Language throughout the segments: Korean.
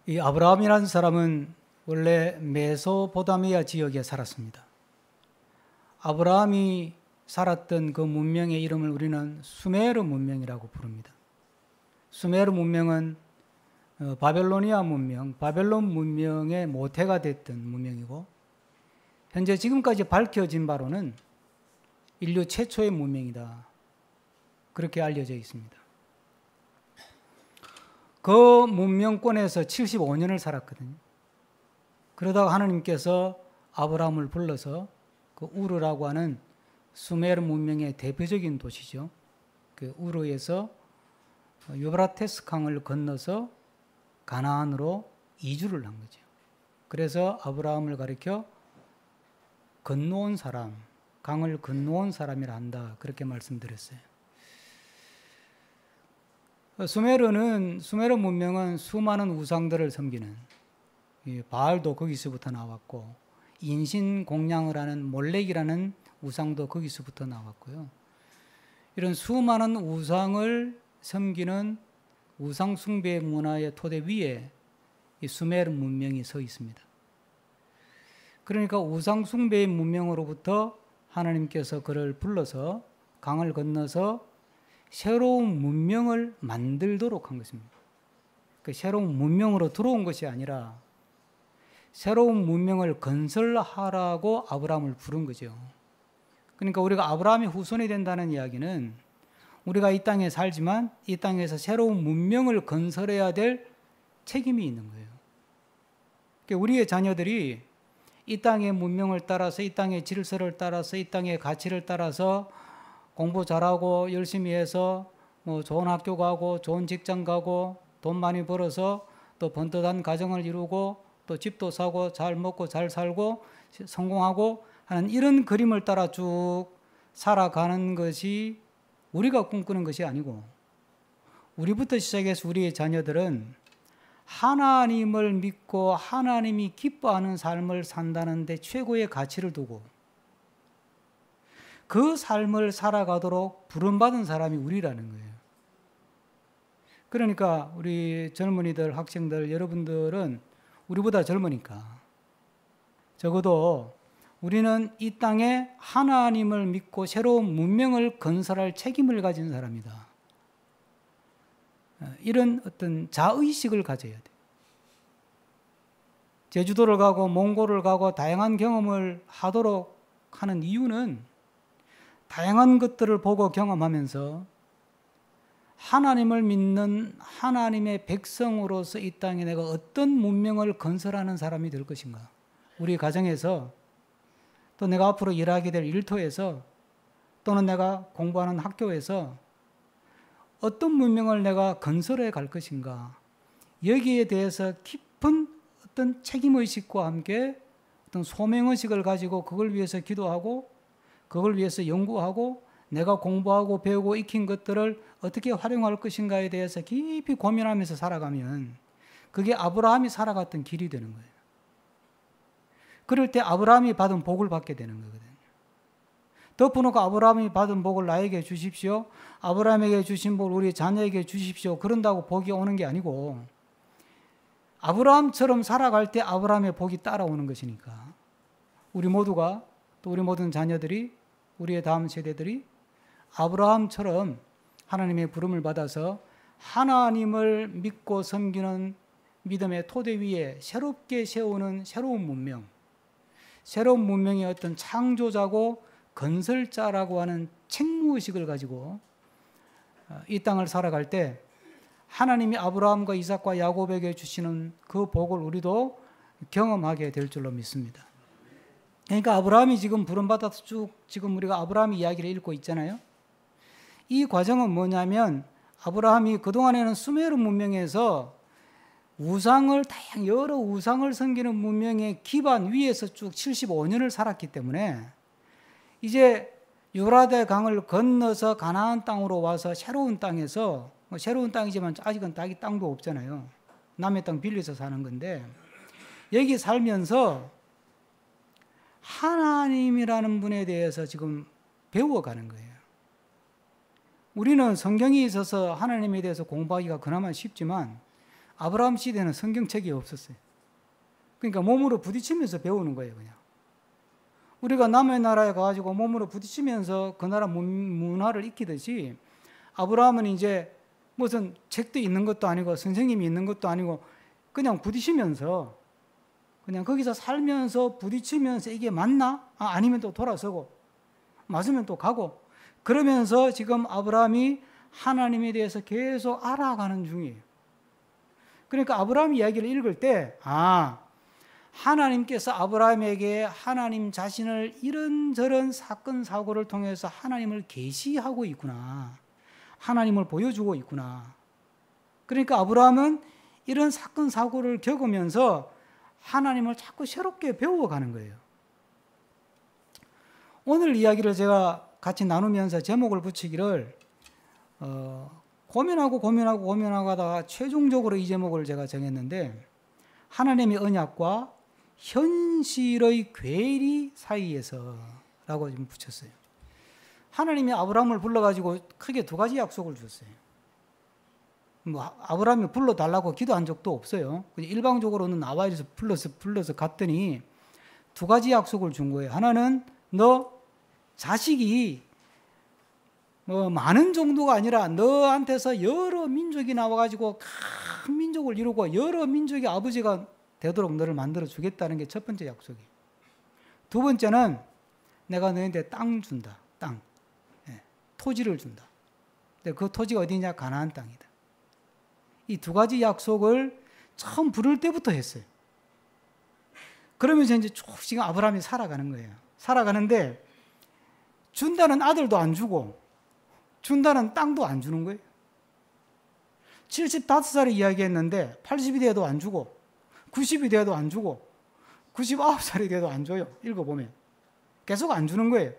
이 아브라함이라는 사람은 원래 메소포타미아 지역에 살았습니다. 아브라함이 살았던 그 문명의 이름을 우리는 수메르 문명이라고 부릅니다. 수메르 문명은 바벨로니아 문명, 바벨론 문명의 모태가 됐던 문명이고, 현재 지금까지 밝혀진 바로는 인류 최초의 문명이다, 그렇게 알려져 있습니다. 그 문명권에서 75년을 살았거든요. 그러다가 하나님께서 아브라함을 불러서 그 우르라고 하는 수메르 문명의 대표적인 도시죠. 그 우르에서 유브라테스 강을 건너서 가나안으로 이주를 한 거죠. 그래서 아브라함을 가리켜 건너온 사람, 강을 건너온 사람이라 한다, 그렇게 말씀드렸어요. 수메르 문명은 수많은 우상들을 섬기는, 바알도 거기서부터 나왔고, 인신공양을 하는 몰렉이라는 우상도 거기서부터 나왔고요. 이런 수많은 우상을 섬기는 우상 숭배 문화의 토대 위에 이 수메르 문명이 서 있습니다. 그러니까 우상 숭배의 문명으로부터 하나님께서 그를 불러서 강을 건너서 새로운 문명을 만들도록 한 것입니다. 그 새로운 문명으로 들어온 것이 아니라 새로운 문명을 건설하라고 아브라함을 부른 거죠. 그러니까 우리가 아브라함의 후손이 된다는 이야기는 우리가 이 땅에 살지만 이 땅에서 새로운 문명을 건설해야 될 책임이 있는 거예요. 그러니까 우리의 자녀들이 이 땅의 문명을 따라서, 이 땅의 질서를 따라서, 이 땅의 가치를 따라서 공부 잘하고 열심히 해서 뭐 좋은 학교 가고 좋은 직장 가고 돈 많이 벌어서 또 번듯한 가정을 이루고 또 집도 사고 잘 먹고 잘 살고 성공하고 하는 이런 그림을 따라 쭉 살아가는 것이 우리가 꿈꾸는 것이 아니고, 우리부터 시작해서 우리의 자녀들은 하나님을 믿고 하나님이 기뻐하는 삶을 산다는 데 최고의 가치를 두고 그 삶을 살아가도록 부름받은 사람이 우리라는 거예요. 그러니까 우리 젊은이들, 학생들, 여러분들은 우리보다 젊으니까 적어도 우리는 이 땅에 하나님을 믿고 새로운 문명을 건설할 책임을 가진 사람이다, 이런 어떤 자의식을 가져야 돼. 제주도를 가고 몽골을 가고 다양한 경험을 하도록 하는 이유는 다양한 것들을 보고 경험하면서 하나님을 믿는 하나님의 백성으로서 이 땅에 내가 어떤 문명을 건설하는 사람이 될 것인가, 우리 가정에서, 또 내가 앞으로 일하게 될 일터에서, 또는 내가 공부하는 학교에서 어떤 문명을 내가 건설해 갈 것인가, 여기에 대해서 깊은 어떤 책임의식과 함께 어떤 소명의식을 가지고 그걸 위해서 기도하고 그걸 위해서 연구하고 내가 공부하고 배우고 익힌 것들을 어떻게 활용할 것인가에 대해서 깊이 고민하면서 살아가면 그게 아브라함이 살아갔던 길이 되는 거예요. 그럴 때 아브라함이 받은 복을 받게 되는 거거든요. 덮어놓고 아브라함이 받은 복을 나에게 주십시오, 아브라함에게 주신 복을 우리 자녀에게 주십시오, 그런다고 복이 오는 게 아니고 아브라함처럼 살아갈 때 아브라함의 복이 따라오는 것이니까 우리 모두가, 또 우리 모든 자녀들이, 우리의 다음 세대들이 아브라함처럼 하나님의 부름을 받아서 하나님을 믿고 섬기는 믿음의 토대 위에 새롭게 세우는 새로운 문명, 새로운 문명의 어떤 창조자고 건설자라고 하는 책무의식을 가지고 이 땅을 살아갈 때 하나님이 아브라함과 이삭과 야곱에게 주시는 그 복을 우리도 경험하게 될 줄로 믿습니다. 그러니까 아브라함이 지금 부름받아서 쭉 지금 우리가 아브라함 이야기를 읽고 있잖아요. 이 과정은 뭐냐면 아브라함이 그동안에는 수메르 문명에서 우상을, 다양한 여러 우상을 섬기는 문명의 기반 위에서 쭉 75년을 살았기 때문에 이제 유라데 강을 건너서 가나안 땅으로 와서 새로운 땅에서, 새로운 땅이지만 아직은 땅도 없잖아요. 남의 땅 빌려서 사는 건데 여기 살면서 하나님이라는 분에 대해서 지금 배워가는 거예요. 우리는 성경이 있어서 하나님에 대해서 공부하기가 그나마 쉽지만 아브라함 시대는 성경책이 없었어요. 그러니까 몸으로 부딪히면서 배우는 거예요, 그냥. 우리가 남의 나라에 가가지고 몸으로 부딪히면서 그 나라 문화를 익히듯이 아브라함은 이제 무슨 책도 있는 것도 아니고 선생님이 있는 것도 아니고 그냥 부딪히면서 그냥 거기서 살면서 부딪히면서 이게 맞나? 아니면 또 돌아서고 맞으면 또 가고 그러면서 지금 아브라함이 하나님에 대해서 계속 알아가는 중이에요. 그러니까 아브라함 이야기를 읽을 때 하나님께서 아브라함에게 하나님 자신을 이런저런 사건 사고를 통해서 하나님을 계시하고 있구나. 하나님을 보여주고 있구나. 그러니까 아브라함은 이런 사건 사고를 겪으면서 하나님을 자꾸 새롭게 배워가는 거예요. 오늘 이야기를 제가 같이 나누면서 제목을 붙이기를 고민하고 하다가 최종적으로 이 제목을 제가 정했는데 하나님의 언약과 현실의 괴리 사이에서 라고 좀 붙였어요. 하나님이 아브라함을 불러가지고 크게 두 가지 약속을 줬어요. 아브라함이 불러달라고 기도한 적도 없어요. 일방적으로는 나와 이래서 불러서 갔더니 두 가지 약속을 준 거예요. 하나는 너 자식이 많은 정도가 아니라 너한테서 여러 민족이 나와가지고 큰 민족을 이루고 여러 민족의 아버지가 되도록 너를 만들어 주겠다는 게 첫 번째 약속이에요. 두 번째는 내가 너희한테 땅 준다. 땅. 토지를 준다. 근데 그 토지가 어디냐? 가나안 땅이다. 이 두 가지 약속을 처음 부를 때부터 했어요. 그러면서 이제 조금씩 아브라함이 살아가는 거예요. 살아가는데 준다는 아들도 안 주고 준다는 땅도 안 주는 거예요. 75살에 이야기했는데 80이 돼도 안 주고 90이 돼도 안 주고 99살이 돼도 안 줘요. 읽어보면. 계속 안 주는 거예요.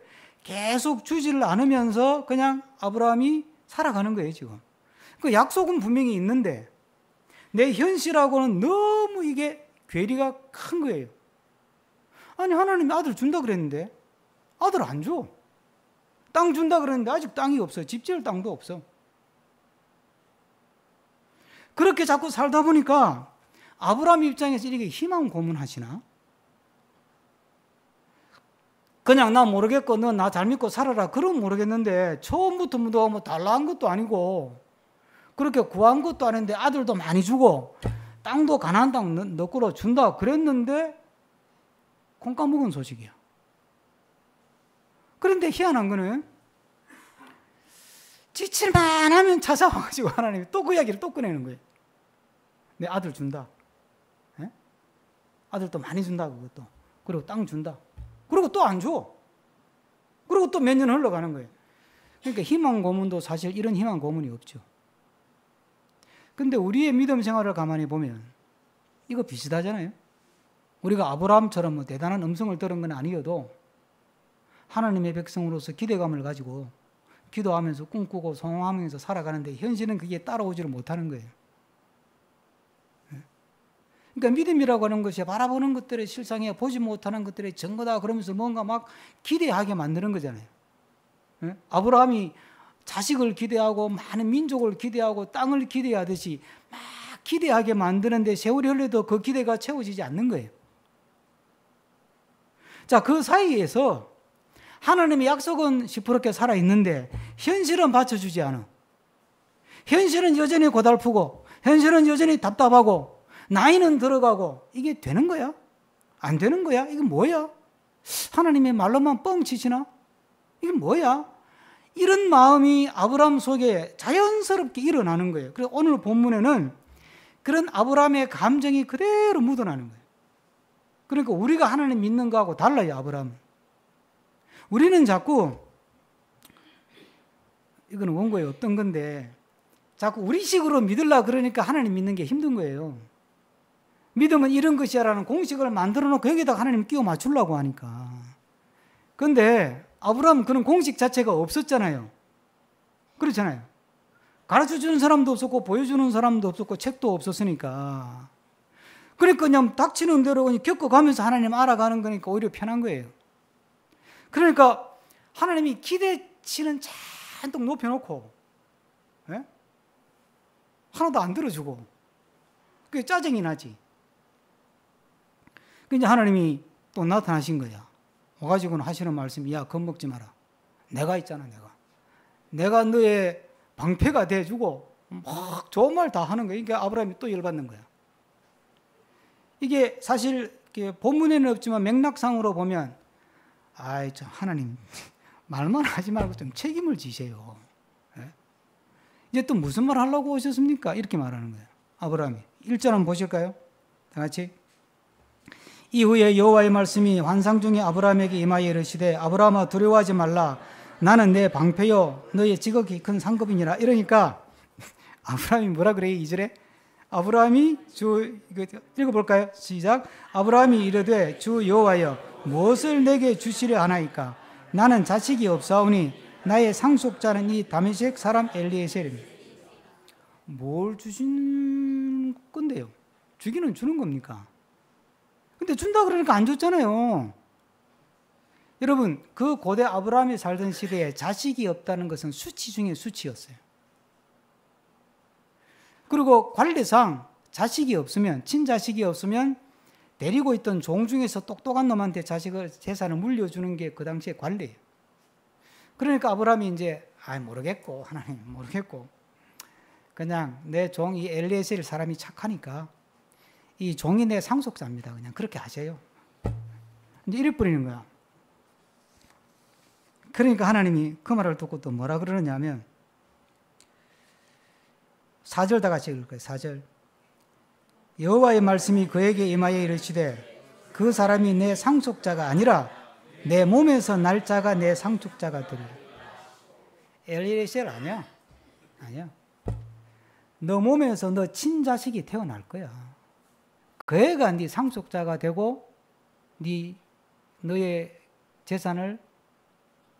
계속 주지를 않으면서 그냥 아브라함이 살아가는 거예요, 지금. 그 약속은 분명히 있는데 내 현실하고는 너무 이게 괴리가 큰 거예요. 아니, 하나님이 아들 준다 그랬는데 아들 안 줘. 땅 준다 그랬는데 아직 땅이 없어요. 집 지을 땅도 없어. 그렇게 자꾸 살다 보니까 아브라함 입장에서 이렇게 희망 고문하시나? 그냥 나 모르겠고 너 나 잘 믿고 살아라. 그럼 모르겠는데 처음부터 누가 뭐 달라한 것도 아니고 그렇게 구한 것도 아닌데 아들도 많이 주고 땅도 가나안 땅 너 거로 준다 그랬는데 콩 까먹은 소식이야. 그런데 희한한 거는 지칠만 하면 찾아와가지고 하나님이 또 그 이야기를 또 꺼내는 거예요. 내 아들 준다. 에? 아들도 많이 준다 그것도. 그리고 땅 준다. 그리고 또 안 줘. 그리고 또 몇 년 흘러가는 거예요. 그러니까 희망 고문도 사실 이런 희망 고문이 없죠. 근데 우리의 믿음 생활을 가만히 보면 이거 비슷하잖아요. 우리가 아브라함처럼 뭐 대단한 음성을 들은 건 아니어도 하나님의 백성으로서 기대감을 가지고 기도하면서 꿈꾸고 소망하면서 살아가는데 현실은 그게 따라오지를 못하는 거예요. 그러니까 믿음이라고 하는 것이 바라보는 것들의 실상에 보지 못하는 것들의 증거다 그러면서 뭔가 막 기대하게 만드는 거잖아요. 아브라함이 자식을 기대하고 많은 민족을 기대하고 땅을 기대하듯이 막 기대하게 만드는데 세월이 흘러도 그 기대가 채워지지 않는 거예요. 자, 그 사이에서 하나님의 약속은 시퍼렇게 살아있는데 현실은 받쳐주지 않아. 현실은 여전히 고달프고 현실은 여전히 답답하고 나이는 들어가고 이게 되는 거야? 안 되는 거야? 이게 뭐야? 하나님의 말로만 뻥치시나? 이게 뭐야? 이런 마음이 아브라함 속에 자연스럽게 일어나는 거예요. 그래서 오늘 본문에는 그런 아브라함의 감정이 그대로 묻어나는 거예요. 그러니까 우리가 하나님 믿는 거하고 달라요, 아브라함은. 우리는 자꾸, 이거는 원고에 없던 건데, 자꾸 우리식으로 믿으려고 그러니까 하나님 믿는 게 힘든 거예요. 믿음은 이런 것이야라는 공식을 만들어 놓고 여기다가 하나님 끼워 맞추려고 하니까. 그런데 아브라함은 그런 공식 자체가 없었잖아요. 그렇잖아요. 가르쳐주는 사람도 없었고 보여주는 사람도 없었고 책도 없었으니까. 그러니까 그냥 닥치는 대로 그냥 겪어가면서 하나님 알아가는 거니까 오히려 편한 거예요. 그러니까 하나님이 기대치는 잔뜩 높여놓고 하나도 안 들어주고 그게 짜증이 나지. 이제 하나님이 또 나타나신 거야. 와가지고는 하시는 말씀이, 야, 겁먹지 마라. 내가 있잖아, 내가 너의 방패가 돼주고 막 좋은 말 다 하는 거야. 그러니까 아브라함이 또 열받는 거야. 이게 사실 본문에는 없지만 맥락상으로 보면, 아이, 참 하나님 말만 하지 말고 좀 책임을 지세요. 예? 이제 또 무슨 말 하려고 오셨습니까? 이렇게 말하는 거예요. 아브라함이. 1절 한번 보실까요? 다 같이. 이후에 여호와의 말씀이 환상 중에 아브라함에게 임하여 이르시되 아브라함아 두려워하지 말라. 나는 내 방패요 너의 지극히 큰 상급이니라. 이러니까 아브라함이 뭐라 그래요? 2절에 아브라함이 이거 읽어볼까요? 시작. 아브라함이 이르되 주 여호와여 무엇을 내게 주시려 하나이까? 나는 자식이 없사오니 나의 상속자는 이 다메섹 사람 엘리에셀입니다. 뭘 주신 건데요? 주기는 주는 겁니까? 근데 준다 그러니까 안 줬잖아요. 여러분, 그 고대 아브라함이 살던 시대에 자식이 없다는 것은 수치 중에 수치였어요. 그리고 관례상 자식이 없으면, 친자식이 없으면 데리고 있던 종 중에서 똑똑한 놈한테 재산을 물려주는 게 그 당시에 관례예요. 그러니까 아브라함이 이제 모르겠고, 하나님 모르겠고, 그냥 내 종 이 엘리에셀 사람이 착하니까 이 종이 내 상속자입니다. 그냥 그렇게 하세요. 이제 이래 버리는 거야. 그러니까 하나님이 그 말을 듣고 또 뭐라 그러느냐면 4절 다 같이 읽을 거예요. 4절. 여호와의 말씀이 그에게 임하여 이르시되 그 사람이 내 상속자가 아니라 내 몸에서 날 자가 내 상속자가 되리라. 엘리에셀 아니야. 너 몸에서 너 친자식이 태어날 거야. 그 애가 네 상속자가 되고 너의 재산을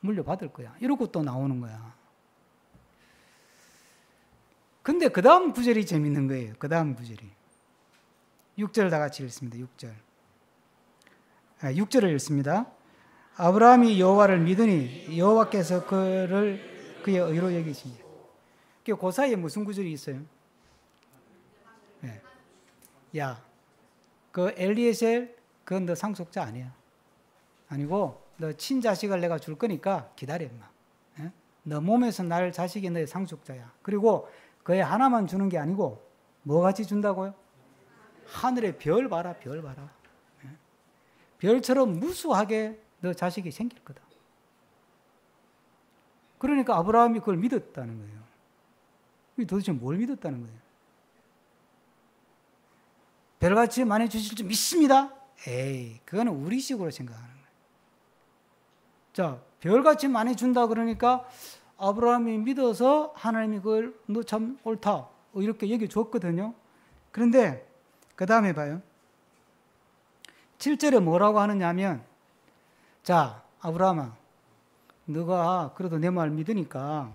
물려받을 거야. 이러고 또 나오는 거야. 근데 그 다음 구절이 재밌는 거예요. 그 다음 구절이. 6절 다 같이 읽습니다. 6절. 6절을 읽습니다. 아브라함이 여호와를 믿으니 여호와께서 그를 그의 의로 여기시니. 그 사이에 무슨 구절이 있어요? 네. 야, 그 엘리에셀 그건 너 상속자 아니야. 아니고 너 친자식을 내가 줄 거니까 기다려 임마. 네? 너 몸에서 날 자식이 너의 상속자야. 그리고 그애 하나만 주는 게 아니고 뭐 같이 준다고요? 하늘의 별 봐라, 별 봐라. 네? 별처럼 무수하게 너 자식이 생길 거다. 그러니까 아브라함이 그걸 믿었다는 거예요. 도대체 뭘 믿었다는 거예요? 별같이 많이 주실 줄 믿습니다. 에이, 그거는 우리식으로 생각하는 거예요. 자, 별같이 많이 준다 그러니까 아브라함이 믿어서 하나님이 그걸 너 참 옳다 이렇게 얘기해 줬거든요. 그런데 그 다음에 봐요. 7절에 뭐라고 하느냐 하면, 자, 아브라함아, 너가 그래도 내 말 믿으니까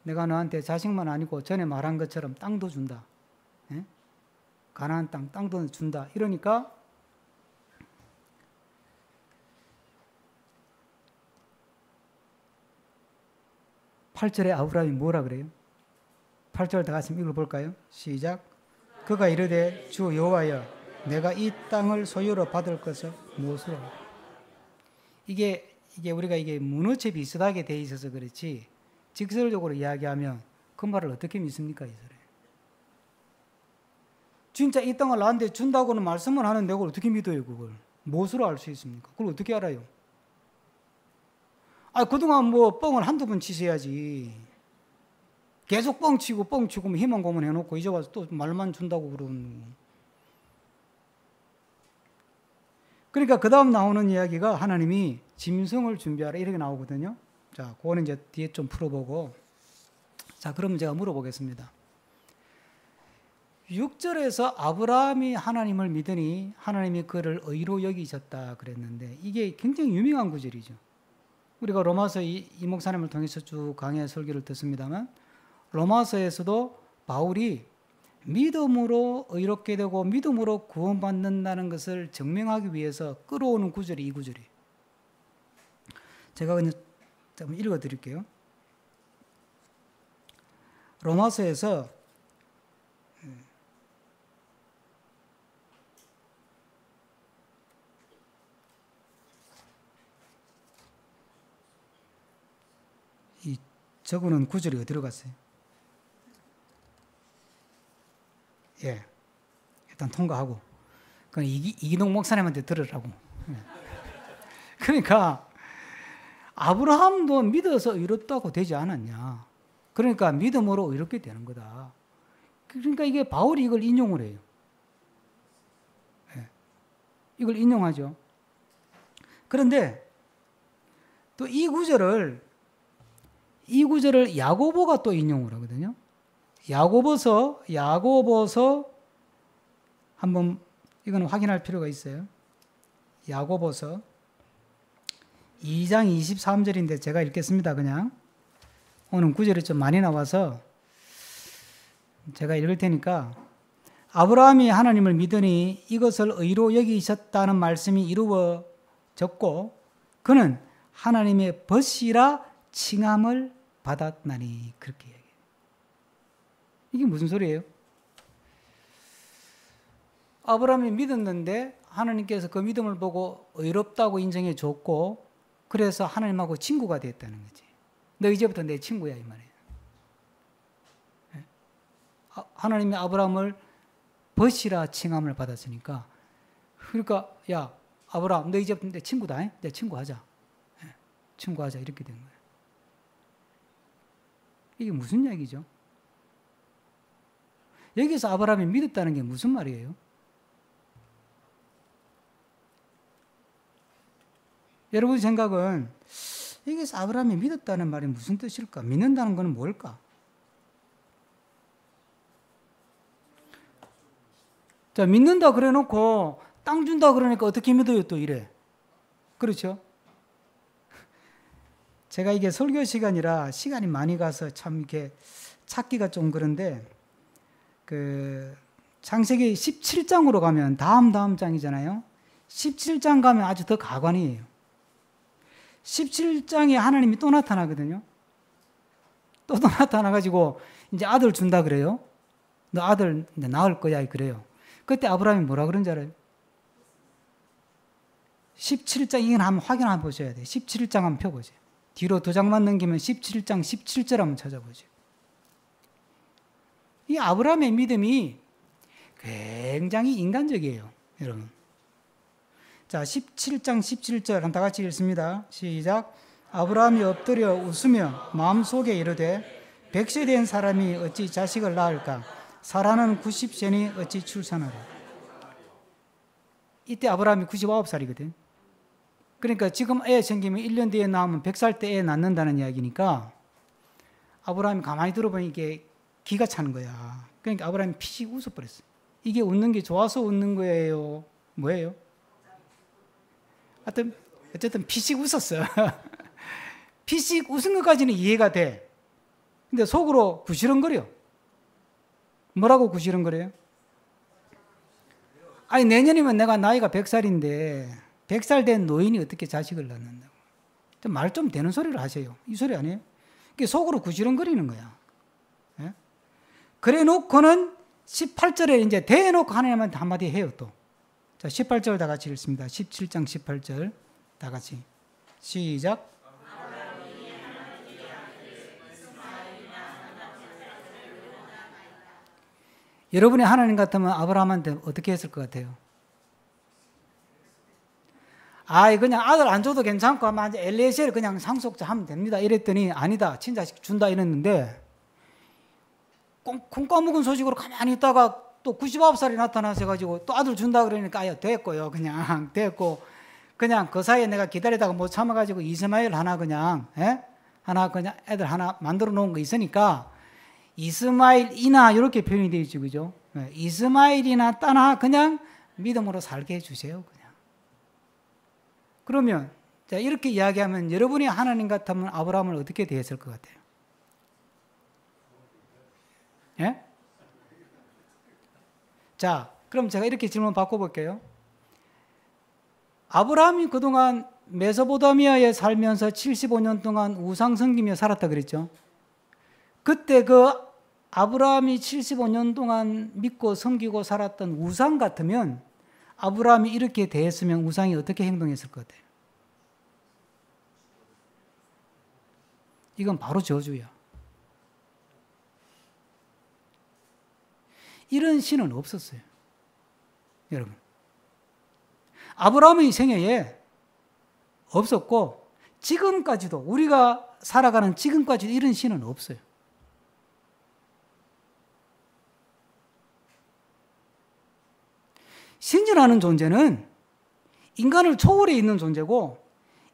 내가 너한테 자식만 아니고 전에 말한 것처럼 땅도 준다. 예? 가나안 땅도 준다. 이러니까 (8절에) 아브라함이 뭐라 그래요? 8절 다 같이 읽어볼까요? 시작. 그가 이르되 주 여호와여 내가 이 땅을 소유로 받을 것을 무엇으로? 이게 우리가 문어체 비슷하게 돼 있어서 그렇지 직설적으로 이야기하면 그 말을 어떻게 믿습니까? 이 소리. 진짜 이 땅을 나한테 준다고는 말씀을 하는데 그걸 어떻게 믿어요? 그걸 무엇으로 알 수 있습니까? 그걸 어떻게 알아요? 그동안 뭐 뻥을 한두 번 치셔야지. 계속 뻥치고 희망 고문해놓고 이제 와서 또 말만 준다고 그러는. 그러니까 그 다음 나오는 이야기가 하나님이 짐승을 준비하라 이렇게 나오거든요. 자, 그거는 이제 뒤에 좀 풀어보고. 자, 그러면 제가 물어보겠습니다. 6절에서 아브라함이 하나님을 믿으니 하나님이 그를 의로 여기셨다 그랬는데 이게 굉장히 유명한 구절이죠. 우리가 로마서 이 목사님을 통해서 쭉 강의 설교를 듣습니다만 로마서에서도 바울이 믿음으로 의롭게 되고 믿음으로 구원받는다는 것을 증명하기 위해서 끌어오는 구절이 이 구절이에요. 제가 그냥 한번 읽어드릴게요. 로마서에서 저거는 구절이 어디로 갔어요? 예, 일단 통과하고. 그건 이기동 목사님한테 들으라고. 예. 그러니까 아브라함도 믿어서 의롭다고 되지 않았냐. 그러니까 믿음으로 의롭게 되는 거다. 그러니까 이게 바울이 이걸 인용을 해요. 예. 이걸 인용하죠. 그런데 또 이 구절을 야고보가 또 인용을 하거든요. 야고보서 한번 이건 확인할 필요가 있어요. 야고보서 2장 23절인데 제가 읽겠습니다. 그냥 오늘 구절이 좀 많이 나와서 제가 읽을 테니까 아브라함이 하나님을 믿으니 이것을 의로 여기셨다는 말씀이 이루어졌고 그는 하나님의 벗이라 칭함을 받았나니 그렇게 얘기해요. 이게 무슨 소리예요? 아브라함이 믿었는데 하나님께서 그 믿음을 보고 의롭다고 인정해 줬고 그래서 하나님하고 친구가 됐다는 거지. 너 이제부터 내 친구야 이 말이에요. 하나님이 아브라함을 벗이라 칭함을 받았으니까 그러니까 야 아브라함 너 이제부터 내 친구다. 내 친구하자. 친구하자 이렇게 된 거예요. 이게 무슨 얘기죠? 여기서 아브라함이 믿었다는 게 무슨 말이에요? 여러분 생각은 여기서 아브라함이 믿었다는 말이 무슨 뜻일까? 믿는다는 것은 뭘까? 자, 믿는다 그래 놓고 땅 준다 그러니까 어떻게 믿어요 또 이래. 그렇죠? 제가 이게 설교 시간이라 시간이 많이 가서 참 이렇게 찾기가 좀 그런데 그 창세기 17장으로 가면 다음 장이잖아요. 17장 가면 아주 더 가관이에요. 17장에 하나님이 또 나타나거든요. 또 나타나가지고 이제 아들 준다 그래요. 너 아들 낳을 거야 그래요. 그때 아브라함이 뭐라 그런 줄 알아요? 17장 이건 한번 확인 한번 보셔야 돼요. 17장 한번 펴보세요. 뒤로 2장만 넘기면 17장 17절 한번 찾아보죠. 이 아브라함의 믿음이 굉장히 인간적이에요. 여러분. 자, 17장 17절 한번 다 같이 읽습니다. 시작. 아브라함이 엎드려 웃으며 마음속에 이르되 100세 된 사람이 어찌 자식을 낳을까? 사라는 90세니 어찌 출산하라? 이때 아브라함이 99살이거든. 그러니까 지금 애 생기면 1년 뒤에 낳으면 100살 때 애 낳는다는 이야기니까 아브라함이 가만히 들어보니 이게 기가 차는 거야. 그러니까 아브라함이 피식 웃어버렸어. 이게 웃는 게 좋아서 웃는 거예요? 뭐예요? 하여튼 어쨌든 피식 웃었어. 피식 웃은 것까지는 이해가 돼. 근데 속으로 구시렁거려. 뭐라고 구시렁거려요? 아니 내년이면 내가 나이가 100살인데 100살 된 노인이 어떻게 자식을 낳는다고. 말 좀 되는 소리를 하세요. 이 소리 아니에요? 그게 속으로 구시렁거리는 거야. 예? 그래 놓고는 18절에 이제 대놓고 하나님한테 한마디 해요 또. 자, 18절 다 같이 읽습니다. 17장 18절 다 같이 시작. 여러분이 하나님 같으면 아브라함한테 어떻게 했을 것 같아요? 그냥 아들 안 줘도 괜찮고 하면 엘리에셀 그냥 상속자 하면 됩니다. 이랬더니 아니다. 친자식 준다 이랬는데 콩 까먹은 소식으로 가만히 있다가 또 99살이 나타나서 가지고 또 아들 준다 그러니까 됐고요. 그냥 됐고 그냥 그 사이에 내가 기다리다가 못 참아가지고 이스마엘 하나 그냥 애들 하나 만들어 놓은 거 있으니까 이스마엘이나 이렇게 표현이 되어 있죠. 그죠? 이스마엘이나 따나 그냥 믿음으로 살게 해주세요. 그냥. 그러면 자, 이렇게 이야기하면 여러분이 하나님 같으면 아브라함을 어떻게 대했을 것 같아요? 예? 자, 그럼 제가 이렇게 질문 바꿔볼게요. 아브라함이 그동안 메소포타미아에 살면서 75년 동안 우상 섬기며 살았다 그랬죠. 그때 그 아브라함이 75년 동안 믿고 섬기고 살았던 우상 같으면 아브라함이 이렇게 대했으면 우상이 어떻게 행동했을 것 같아요? 이건 바로 저주야. 이런 신은 없었어요. 여러분. 아브라함의 생애에 없었고 지금까지도 우리가 살아가는 지금까지도 이런 신은 없어요. 신이라는 존재는 인간을 초월해 있는 존재고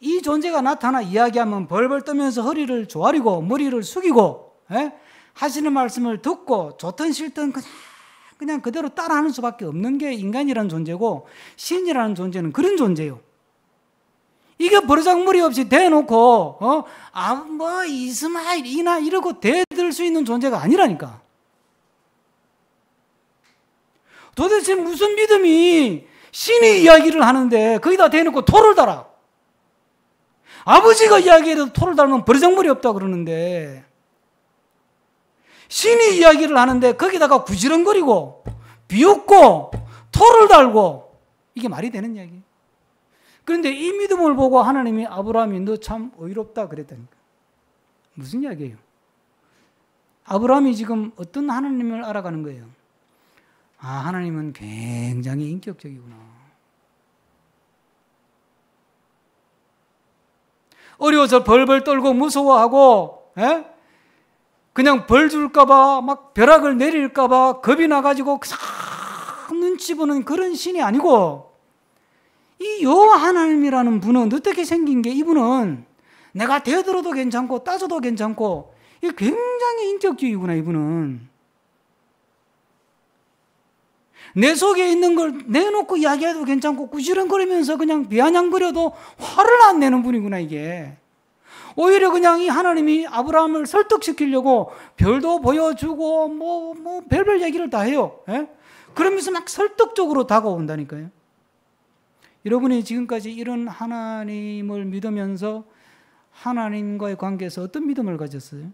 이 존재가 나타나 이야기하면 벌벌 떠면서 허리를 조아리고 머리를 숙이고 하시는 말씀을 듣고 좋든 싫든 그냥 그대로 따라하는 수밖에 없는 게 인간이라는 존재고 신이라는 존재는 그런 존재예요. 이게 버르장머리 없이 대놓고 뭐 이스마일이나 이러고 대들 수 있는 존재가 아니라니까. 도대체 무슨 믿음이 신이 이야기를 하는데 거기다 대놓고 토를 달아. 아버지가 이야기해도 토를 달면 버르장머리 없다 그러는데 신이 이야기를 하는데 거기다가 구지렁거리고 비웃고 토를 달고 이게 말이 되는 이야기예요. 그런데 이 믿음을 보고 하나님이 아브라함이 너 참 의롭다 그랬다니까. 무슨 이야기예요? 아브라함이 지금 어떤 하나님을 알아가는 거예요? 아, 하나님은 굉장히 인격적이구나. 어려워서 벌벌 떨고 무서워하고 그냥 벌 줄까봐 막 벼락을 내릴까봐 겁이 나가지고 눈치 보는 그런 신이 아니고 이 여호와 하나님이라는 분은 어떻게 생긴 게 이분은 내가 대들어도 괜찮고 따져도 괜찮고 이 굉장히 인격적이구나. 이분은 내 속에 있는 걸 내놓고 이야기해도 괜찮고 구시렁거리면서 그냥 비아냥거려도 화를 안 내는 분이구나. 이게 오히려 그냥 이 하나님이 아브라함을 설득시키려고 별도 보여주고 뭐 별별 얘기를 다 해요. 그러면서 막 설득적으로 다가온다니까요. 여러분이 지금까지 이런 하나님을 믿으면서 하나님과의 관계에서 어떤 믿음을 가졌어요?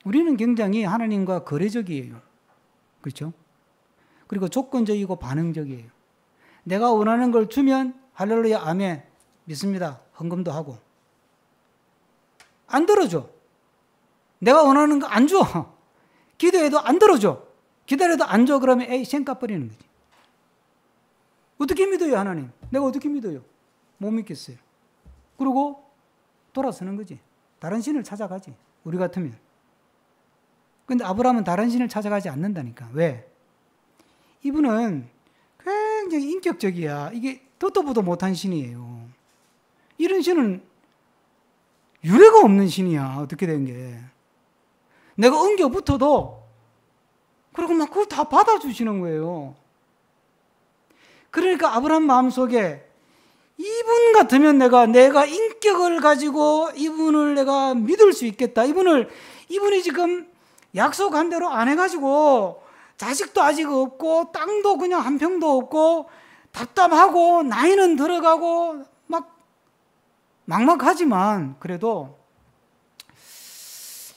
우리는 굉장히 하나님과 거래적이에요. 그렇죠? 그리고 조건적이고 반응적이에요. 내가 원하는 걸 주면 할렐루야 아멘 믿습니다. 헌금도 하고. 안 들어줘. 내가 원하는 거 안 줘. 기도해도 안 들어줘. 기다려도 안 줘. 그러면 에이 쉔까 버리는 거지. 어떻게 믿어요 하나님? 내가 어떻게 믿어요? 못 믿겠어요. 그리고 돌아서는 거지. 다른 신을 찾아가지. 우리 같으면. 근데 아브라함은 다른 신을 찾아가지 않는다니까. 왜? 이분은 굉장히 인격적이야. 이게 듣도 보도 못한 신이에요. 이런 신은 유례가 없는 신이야. 어떻게 된 게. 내가 엉겨 붙어도 그리고 막 그걸 다 받아주시는 거예요. 그러니까 아브라함 마음속에 이분 같으면 내가 인격을 가지고 이분을 내가 믿을 수 있겠다. 이분이 지금 약속한 대로 안 해가지고 자식도 아직 없고 땅도 그냥 한 평도 없고 답답하고 나이는 들어가고 막 막막하지만 그래도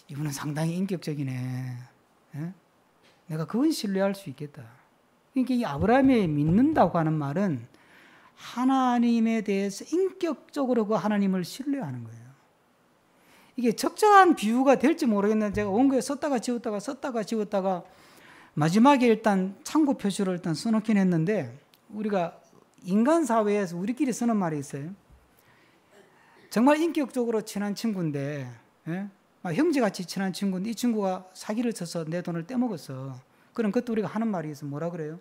이분은 상당히 인격적이네. 내가 그건 신뢰할 수 있겠다. 그러니까 이 아브라함이 믿는다고 하는 말은 하나님에 대해서 인격적으로 그 하나님을 신뢰하는 거예요. 이게 적절한 비유가 될지 모르겠는데 제가 원고에 썼다가 지웠다가 마지막에 일단 참고 표시를 일단 써놓긴 했는데 우리가 인간 사회에서 우리끼리 쓰는 말이 있어요. 정말 인격적으로 친한 친구인데 형제같이 친한 친구인데 이 친구가 사기를 쳐서 내 돈을 떼먹었어. 그럼 그때 우리가 하는 말이 있어. 뭐라 그래요?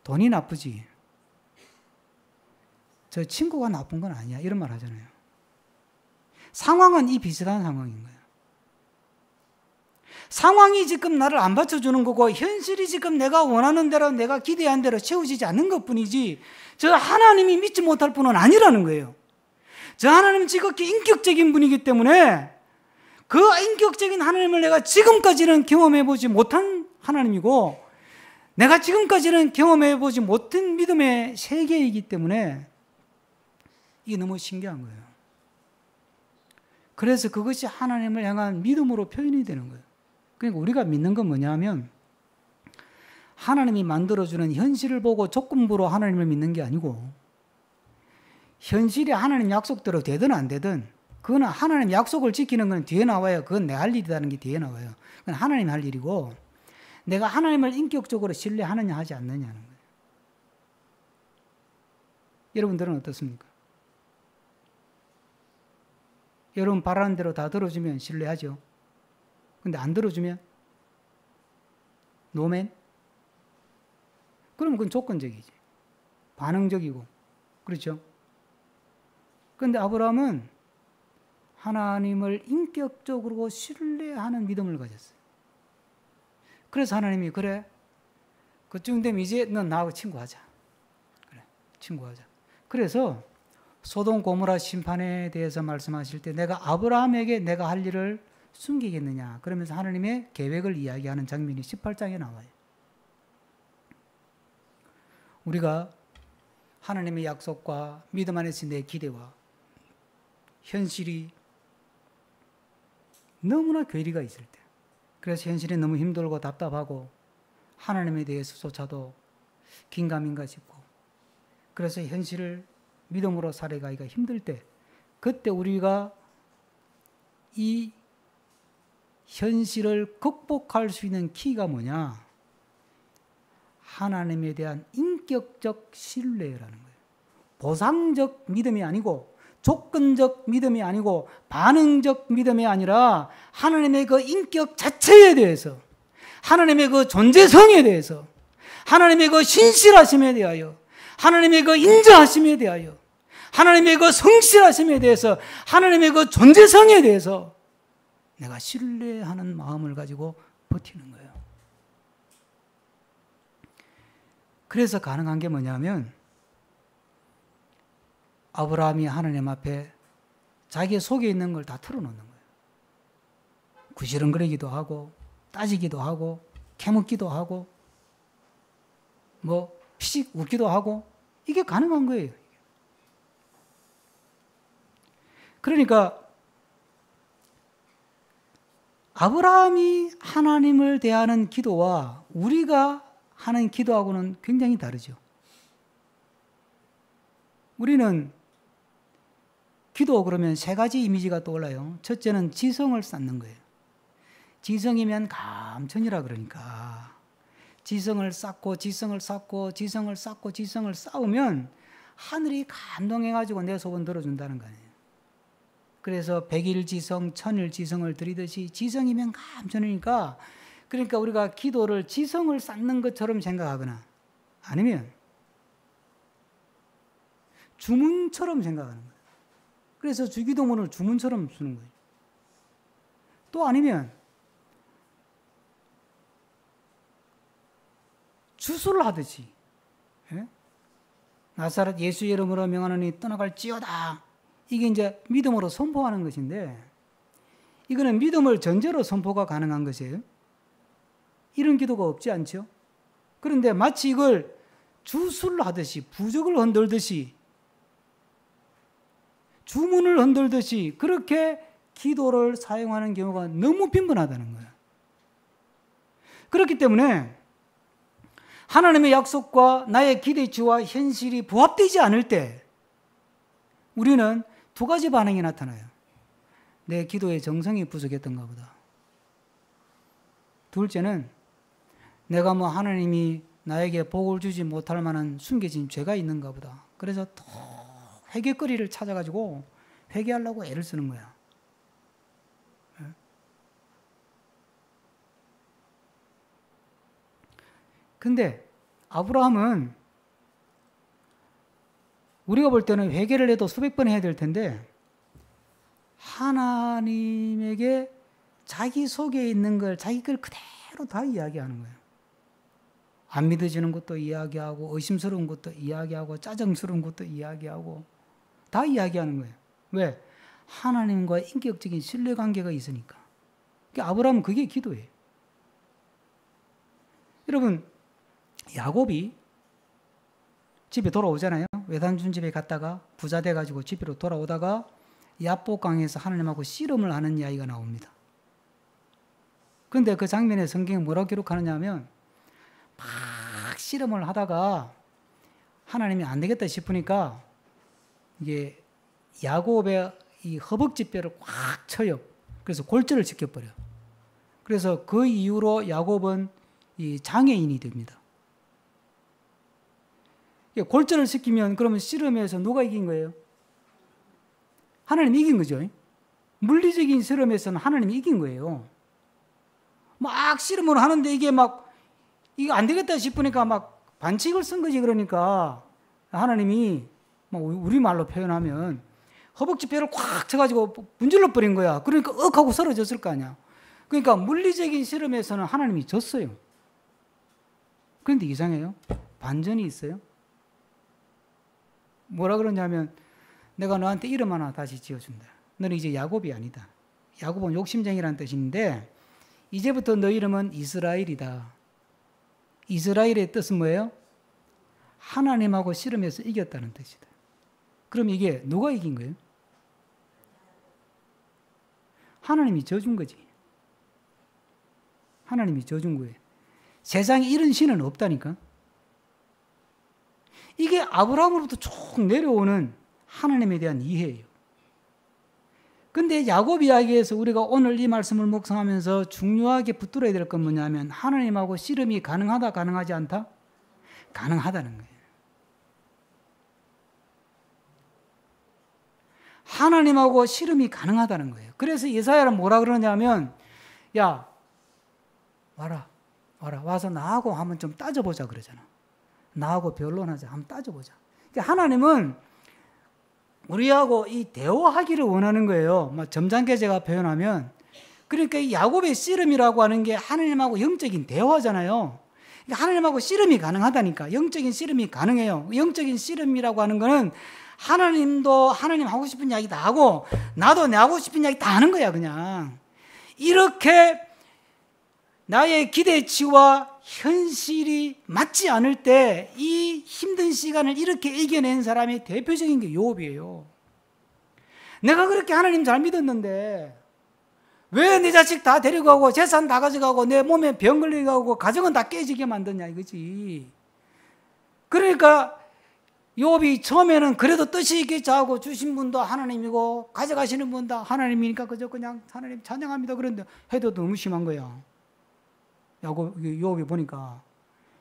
돈이 나쁘지. 저 친구가 나쁜 건 아니야. 이런 말 하잖아요. 상황은 이 비슷한 상황인 거예요. 상황이 지금 나를 안 받쳐주는 거고 현실이 지금 내가 원하는 대로 내가 기대한 대로 채워지지 않는 것뿐이지 저 하나님이 믿지 못할 분은 아니라는 거예요. 저 하나님은 지극히 인격적인 분이기 때문에 그 인격적인 하나님을 내가 지금까지는 경험해보지 못한 하나님이고 내가 지금까지는 경험해보지 못한 믿음의 세계이기 때문에 이게 너무 신기한 거예요. 그래서 그것이 하나님을 향한 믿음으로 표현이 되는 거예요. 그러니까 우리가 믿는 건 뭐냐면 하나님이 만들어주는 현실을 보고 조건부로 하나님을 믿는 게 아니고 현실이 하나님 약속대로 되든 안 되든 그거는 하나님 약속을 지키는 건 뒤에 나와요. 그건 내 할 일이라는 게 뒤에 나와요. 그건 하나님 할 일이고 내가 하나님을 인격적으로 신뢰하느냐 하지 않느냐는 거예요. 여러분들은 어떻습니까? 여러분 바라는 대로 다 들어주면 신뢰하죠. 근데 안 들어주면 노맨? 그러면 그건 조건적이지. 반응적이고. 그렇죠? 그런데 아브라함은 하나님을 인격적으로 신뢰하는 믿음을 가졌어요. 그래서 하나님이 그래 그쯤 되면 이제 넌 나하고 친구하자. 그래 친구하자. 그래서 소돔 고모라 심판에 대해서 말씀하실 때 내가 아브라함에게 내가 할 일을 숨기겠느냐 그러면서 하나님의 계획을 이야기하는 장면이 18장에 나와요. 우리가 하나님의 약속과 믿음 안에서 내 기대와 현실이 너무나 괴리가 있을 때 그래서 현실이 너무 힘들고 답답하고 하나님에 대해서조차도 긴가민가 싶고 그래서 현실을 믿음으로 살아가기가 힘들 때 그때 우리가 이 현실을 극복할 수 있는 키가 뭐냐? 하나님에 대한 인격적 신뢰라는 거예요. 보상적 믿음이 아니고 조건적 믿음이 아니고 반응적 믿음이 아니라 하나님의 그 인격 자체에 대해서 하나님의 그 존재성에 대해서 하나님의 그 신실하심에 대하여 하나님의 그 인자하심에 대하여 하나님의 그 성실하심에 대해서 하나님의 그 존재성에 대해서 내가 신뢰하는 마음을 가지고 버티는 거예요. 그래서 가능한 게 뭐냐면 아브라함이 하나님 앞에 자기 속에 있는 걸 다 털어놓는 거예요. 구시렁거리기도 하고 따지기도 하고 캐묻기도 하고 뭐 피식 웃기도 하고 이게 가능한 거예요. 그러니까 아브라함이 하나님을 대하는 기도와 우리가 하는 기도하고는 굉장히 다르죠. 우리는 기도 그러면 세 가지 이미지가 떠올라요. 첫째는 지성을 쌓는 거예요. 지성이면 감천이라 그러니까 지성을 쌓고 지성을 쌓고 지성을 쌓고 지성을 쌓으면 하늘이 감동해가지고 내 소원 들어준다는 거 아니에요. 그래서 백일지성, 천일지성을 드리듯이 지성이면 감천이니까 그러니까 우리가 기도를 지성을 쌓는 것처럼 생각하거나 아니면 주문처럼 생각하는 거예요. 그래서 주기도문을 주문처럼 쓰는 거예요. 또 아니면 주술을 하듯이 나사렛 예수 이름으로 명하노니 떠나갈지어다. 이게 이제 믿음으로 선포하는 것인데 이거는 믿음을 전제로 선포가 가능한 것이에요. 이런 기도가 없지 않죠? 그런데 마치 이걸 주술을 하듯이 부적을 흔들듯이 주문을 흔들듯이 그렇게 기도를 사용하는 경우가 너무 빈번하다는 거예요. 그렇기 때문에 하나님의 약속과 나의 기대치와 현실이 부합되지 않을 때 우리는 두 가지 반응이 나타나요. 내 기도의 정성이 부족했던가 보다. 둘째는 내가 뭐 하나님이 나에게 복을 주지 못할 만한 숨겨진 죄가 있는가 보다. 그래서 또 회개거리를 찾아가지고 회개하려고 애를 쓰는 거야. 근데 아브라함은 우리가 볼 때는 회개를 해도 수백 번 해야 될 텐데 하나님에게 자기 속에 있는 걸 자기 걸 그대로 다 이야기하는 거예요. 안 믿어지는 것도 이야기하고 의심스러운 것도 이야기하고 짜증스러운 것도 이야기하고 다 이야기하는 거예요. 왜? 하나님과 인격적인 신뢰관계가 있으니까. 그러니까 아브라함은 그게 기도예요. 여러분 야곱이 집에 돌아오잖아요. 외삼촌 집에 갔다가 부자 돼가지고 집으로 돌아오다가 야복강에서 하나님하고 씨름을 하는 이야기가 나옵니다. 그런데 그 장면에 성경에 뭐라고 기록하느냐 하면 막 씨름을 하다가 하나님이 안 되겠다 싶으니까 이게 야곱의 이 허벅지 뼈를 꽉 쳐요. 그래서 골절을 시켜버려. 그래서 그 이후로 야곱은 이 장애인이 됩니다. 골절을 시키면 그러면 씨름에서 누가 이긴 거예요? 하나님이 이긴 거죠. 물리적인 씨름에서는 하나님이 이긴 거예요. 막 씨름을 하는데 이게 막 이거 안 되겠다 싶으니까 막 반칙을 쓴 거지. 그러니까 하나님이 막 우리말로 표현하면 허벅지 뼈를 꽉 쳐가지고 문질러 버린 거야. 그러니까 하고 쓰러졌을 거 아니야. 그러니까 물리적인 씨름에서는 하나님이 졌어요. 그런데 이상해요. 반전이 있어요. 뭐라 그러냐면 내가 너한테 이름 하나 다시 지어준다. 너는 이제 야곱이 아니다. 야곱은 욕심쟁이라는 뜻인데 이제부터 너 이름은 이스라엘이다. 이스라엘의 뜻은 뭐예요? 하나님하고 씨름해서 이겼다는 뜻이다. 그럼 이게 누가 이긴 거예요? 하나님이 져준 거지. 하나님이 져준 거예요. 세상에 이런 신은 없다니까. 이게 아브라함으로부터 쭉 내려오는 하나님에 대한 이해예요. 근데 야곱 이야기에서 우리가 오늘 이 말씀을 묵상하면서 중요하게 붙들어야 될 건 뭐냐면 하나님하고 씨름이 가능하다, 가능하지 않다? 가능하다는 거예요. 하나님하고 씨름이 가능하다는 거예요. 그래서 예사야는 뭐라 그러냐면 야 와라 와서 나하고 한번 좀 따져보자 그러잖아. 나하고 변론하자. 한번 따져보자. 그러니까 하나님은 우리하고 이 대화하기를 원하는 거예요. 점잖게 제가 표현하면 그러니까 이 야곱의 씨름이라고 하는 게 하나님하고 영적인 대화잖아요. 그러니까 하나님하고 씨름이 가능하다니까. 영적인 씨름이 가능해요. 영적인 씨름이라고 하는 거는 하나님도 하나님 하고 싶은 이야기 다 하고 나도 내 하고 싶은 이야기 다 하는 거야 그냥. 이렇게 나의 기대치와 현실이 맞지 않을 때 이 힘든 시간을 이렇게 이겨낸 사람의 대표적인 게 욥이에요. 내가 그렇게 하나님 잘 믿었는데 왜 내 자식 다 데리고 가고 재산 다 가져가고 내 몸에 병 걸리게 하고 가정은 다 깨지게 만드냐 이거지. 그러니까 욥이 처음에는 그래도 뜻이 있겠지 하고 주신 분도 하나님이고 가져가시는 분도 하나님이니까 그저 그냥 하나님 찬양합니다. 그런데 해도 너무 심한 거야. 욥이 보니까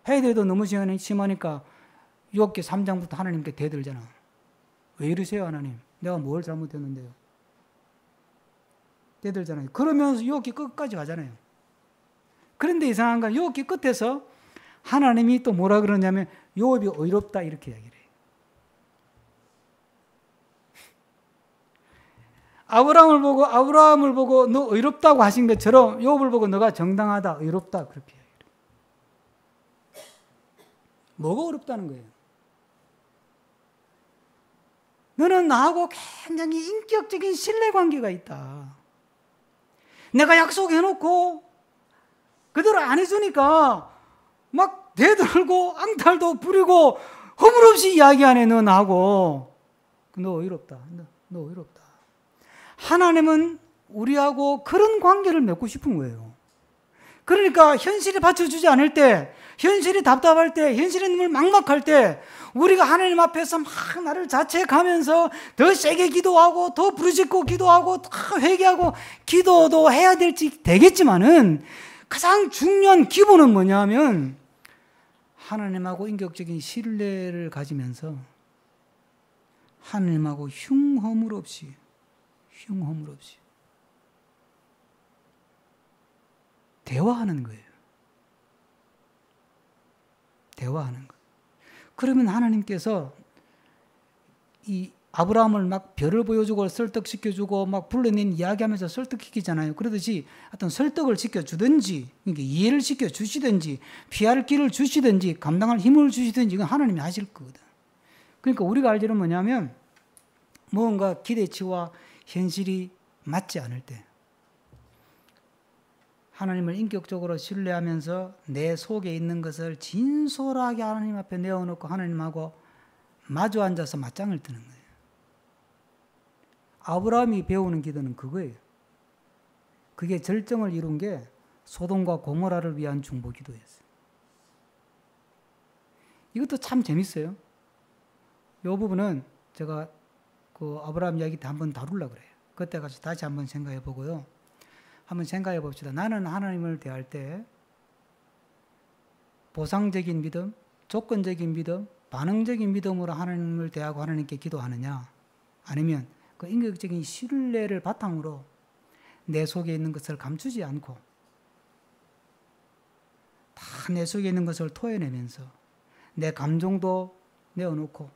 해도 너무 심하니까 욥기 3장부터 하나님께 대들잖아. 왜 이러세요 하나님? 내가 뭘 잘못했는데요? 대들잖아요. 그러면서 욥기 끝까지 가잖아요. 그런데 이상한 건 욥기 끝에서 하나님이 또 뭐라 그러냐면 욥이 의롭다 이렇게 이야기를 해요. 아브라함을 보고 너 의롭다고 하신 것처럼 욥을 보고 너가 정당하다, 의롭다 그렇게 이야기를 해요. 뭐가 어렵다는 거예요? 너는 나하고 굉장히 인격적인 신뢰관계가 있다. 내가 약속해놓고 그대로 안 해주니까 막 대들고 앙탈도 부리고 허물없이 이야기하네 너 나하고. 너 의롭다. 너 의롭다. 하나님은 우리하고 그런 관계를 맺고 싶은 거예요. 그러니까 현실이 받쳐주지 않을 때, 현실이 답답할 때, 현실의 눈물 막막할 때 우리가 하나님 앞에서 막 나를 자책하면서 더 세게 기도하고 더 부르짖고 기도하고 더 회개하고 기도도 해야 될지 되겠지만은 가장 중요한 기본은 뭐냐면 하나님하고 인격적인 신뢰를 가지면서 하나님하고 흉허물 없이 대화하는 거예요. 대화하는 거예요. 그러면 하나님께서 이 아브라함을 막 별을 보여주고 설득시켜주고 막 불러낸 이야기하면서 설득시키잖아요. 그러듯이 어떤 설득을 시켜주든지 그러니까 이해를 시켜주시든지 피할 길을 주시든지 감당할 힘을 주시든지 이건 하나님이 하실 거거든. 그러니까 우리가 알 일은 뭐냐면 뭔가 기대치와 현실이 맞지 않을 때 하나님을 인격적으로 신뢰하면서 내 속에 있는 것을 진솔하게 하나님 앞에 내어놓고 하나님하고 마주 앉아서 맞짱을 뜨는 거예요. 아브라함이 배우는 기도는 그거예요. 그게 절정을 이룬 게 소돔과 고모라를 위한 중보 기도였어요. 이것도 참 재밌어요. 이 부분은 제가 그 아브라함 이야기 때 한번 다루려고 그래요. 그때까지 다시 한번 생각해 보고요. 한번 생각해 봅시다. 나는 하나님을 대할 때 보상적인 믿음, 조건적인 믿음, 반응적인 믿음으로 하나님을 대하고 하나님께 기도하느냐, 아니면 그 인격적인 신뢰를 바탕으로 내 속에 있는 것을 감추지 않고 다 내 속에 있는 것을 토해내면서 내 감정도 내어놓고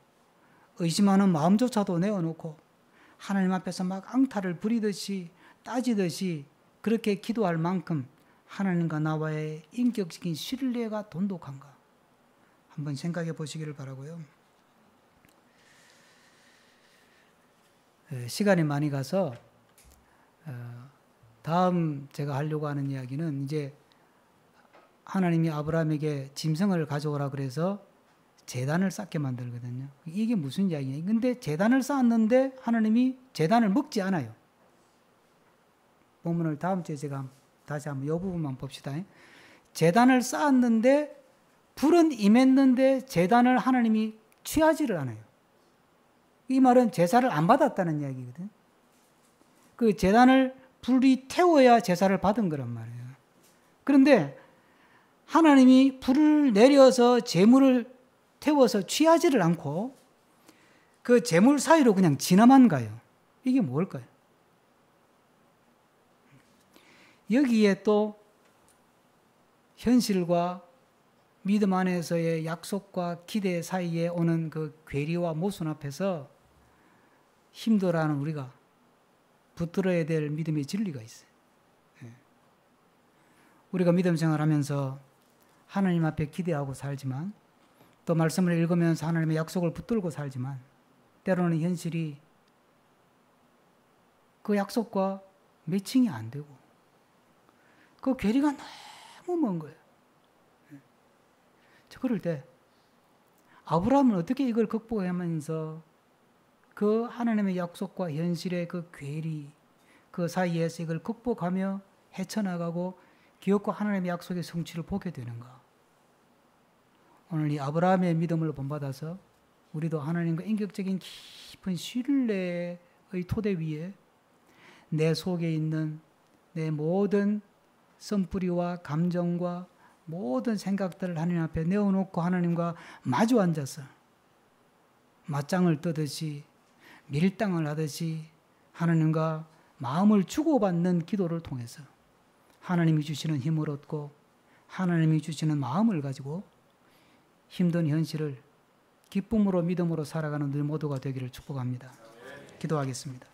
의심하는 마음조차도 내어놓고 하나님 앞에서 막 앙탈을 부리듯이 따지듯이 그렇게 기도할 만큼 하나님과 나와의 인격적인 신뢰가 돈독한가 한번 생각해 보시기를 바라고요. 시간이 많이 가서 다음 제가 하려고 하는 이야기는 이제 하나님이 아브라함에게 짐승을 가져오라 그래서 제단을 쌓게 만들거든요. 이게 무슨 이야기냐. 근데 제단을 쌓았는데 하나님이 제단을 먹지 않아요. 본문을 다음 주에 제가 다시 한번 이 부분만 봅시다. 제단을 쌓았는데 불은 임했는데 제단을 하나님이 취하지를 않아요. 이 말은 제사를 안 받았다는 이야기거든. 그 제단을 불이 태워야 제사를 받은 거란 말이에요. 그런데 하나님이 불을 내려서 제물을 태워서 취하지를 않고 그 제물 사이로 그냥 지나만 가요. 이게 뭘까요? 여기에 또 현실과 믿음 안에서의 약속과 기대 사이에 오는 그 괴리와 모순 앞에서 힘들어하는 우리가 붙들어야 될 믿음의 진리가 있어요. 우리가 믿음 생활하면서 하나님 앞에 기대하고 살지만 또 말씀을 읽으면서 하나님의 약속을 붙들고 살지만 때로는 현실이 그 약속과 매칭이 안 되고 그 괴리가 너무 먼 거예요. 그럴 때 아브라함은 어떻게 이걸 극복하면서 그 하나님의 약속과 현실의 그 괴리 그 사이에서 이걸 극복하며 헤쳐나가고 기업과 하나님의 약속의 성취를 보게 되는가? 오늘 이 아브라함의 믿음을 본받아서 우리도 하나님과 인격적인 깊은 신뢰의 토대 위에 내 속에 있는 내 모든 선뿌리와 감정과 모든 생각들을 하나님 앞에 내어놓고 하나님과 마주 앉아서 맞짱을 뜨듯이 밀당을 하듯이 하나님과 마음을 주고받는 기도를 통해서 하나님이 주시는 힘을 얻고 하나님이 주시는 마음을 가지고 힘든 현실을 기쁨으로 믿음으로 살아가는 늘 모두가 되기를 축복합니다. 기도하겠습니다.